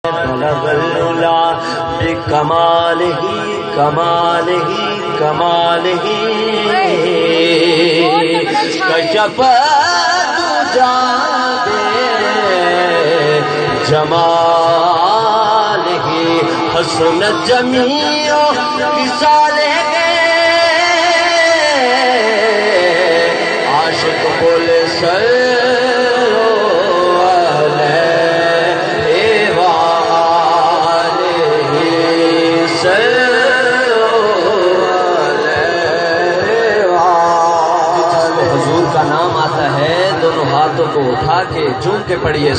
بلغ العلا بکمالہ کمالہ کمالہ کشف دجا جمالہ حسن جمیع خصالہ عاشق بول ہاتھوں کو اٹھا کے چوم کے پڑھیے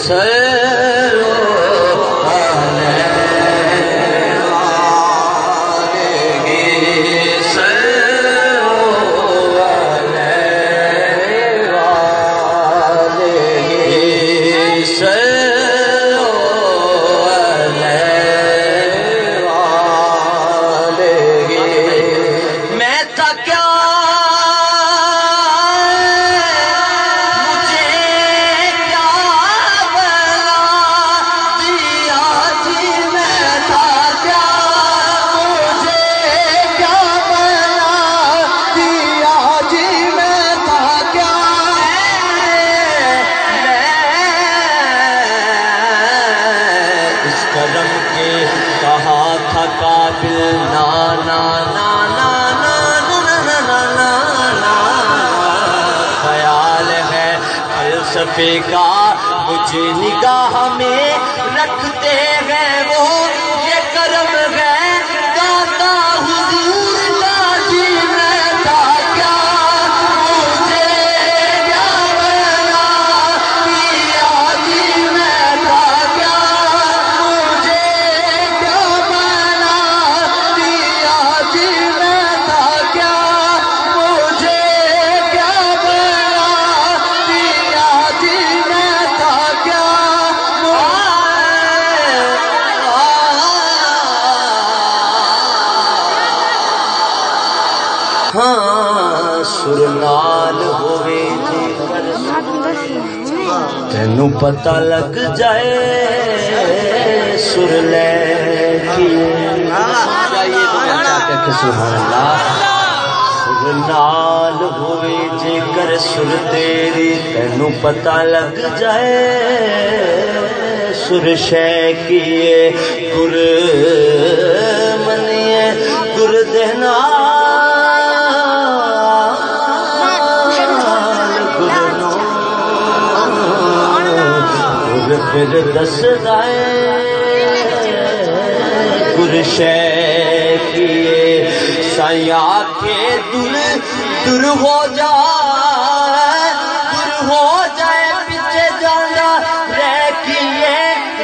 کا مجھے نگاہ میں رکھتے ہیں وہ یہ کرم ہے داتا حضور کا جی میں تھا کیا مجھے کیا بنا دیا جی میں تھا کیا مجھے کیا بنا دیا جی میں تھا کیا مجھے کیا بنا دیا جی میں تھا کیا ہاں سرنال ہوئے جی تینوں پتہ لگ جائے سر لے کیے سبحان اللہ سرنال ہوئے جے کر سر تیری تینوں پتہ لگ جائے سر شے کیے گر منیے گر دہنا پھر دس دائیں گرشے کیے سیاہ کے دل ہو جائے پیچھے جانا رہ کیے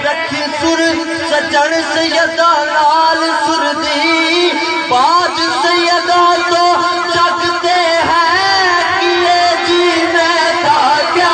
رکھی سر سجن سیدہ نال سر دی باج سیدہ تو جگتے ہیں کیے جی میں تھا کیا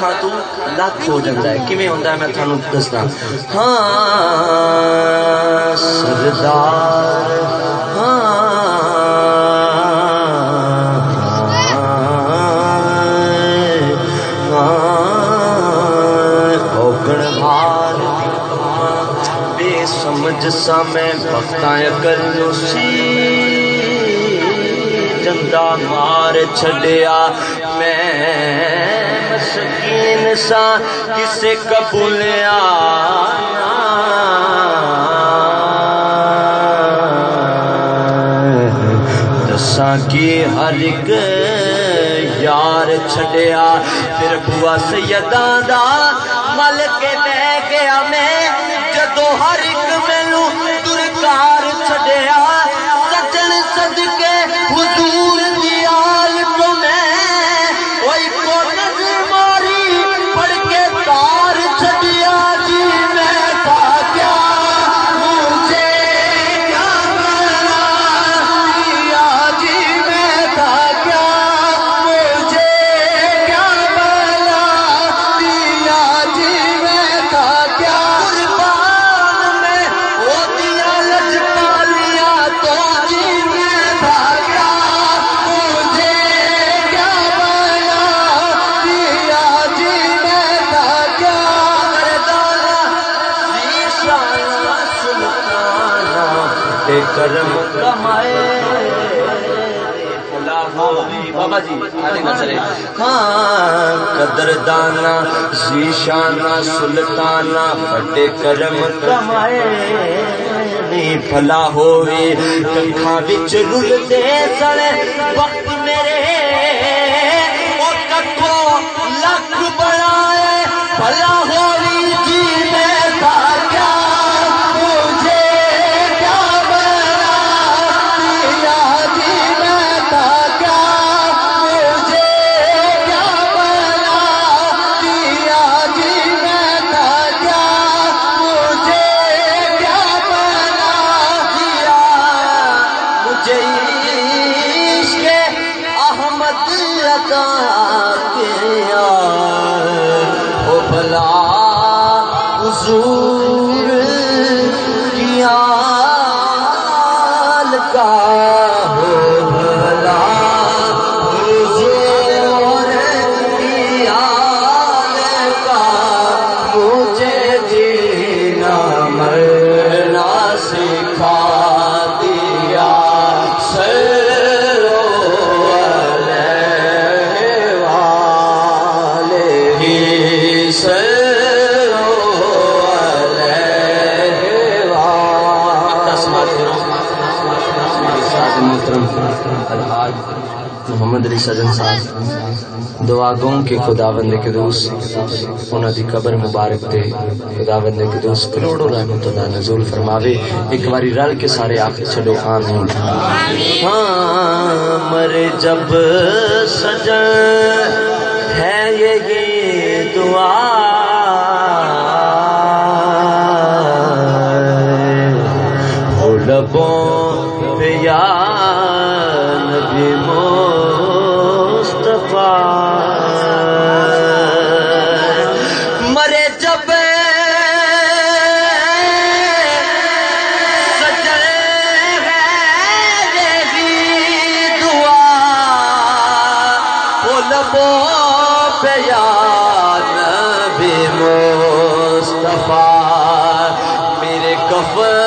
لکھاں تو لکھ ہو جاتا ہے کیویں ہوندا ہے میں تھانوں دسدا ہاں سردار جسا میں وقتاں کرنو سی جندہ مار چھڑیا میں مسکین سا کسے قبولیا دساں کی ہر ایک یار چھڑیا پھر بوا سیداں دا مل کے لے گیا میں جدو ہر ایک مینوں درکار چھڈیا سجن صدقے حضور دی آل کو میں کوئی کو نظر ماری پڑھ کے تار چھڈیا جی میں تھا کیا مجھے کیا بنا دیا جی میں تھا کیا مجھے کیا بنا دیا جی میں تھا کیا کرم کمائے بابا جی ہاں قدردانا زیشانہ سلطانہ بڑے کرم کمائے نہیں پھلا ہوئی کنکھاں وچ رل دے سڑے وقت میرے اور ککھو لکھ بنائے پھلا ہوئی جی میں تھا کیا حضور کیا لگا ہو بھلا حضور کیا لگا مجھے جینا مرنا سکھا دیا محمد علی سجن صاحب دعا گوں کہ خداوند قدوس انہاں دی قبر مبارک تے خداوند قدوس کروڑوں رحمت اللہ نزول فرماوے ایک باری رل کے سارے آخر چھڑو آمین ہاں مر جب سجن ہے یہی دعا ہو لبوں پہ یا نبی مصطفیٰ مرے جب سجن ہے یہی دعا ہو لبوں پہ یا نبی مصطفیٰ میرے کفن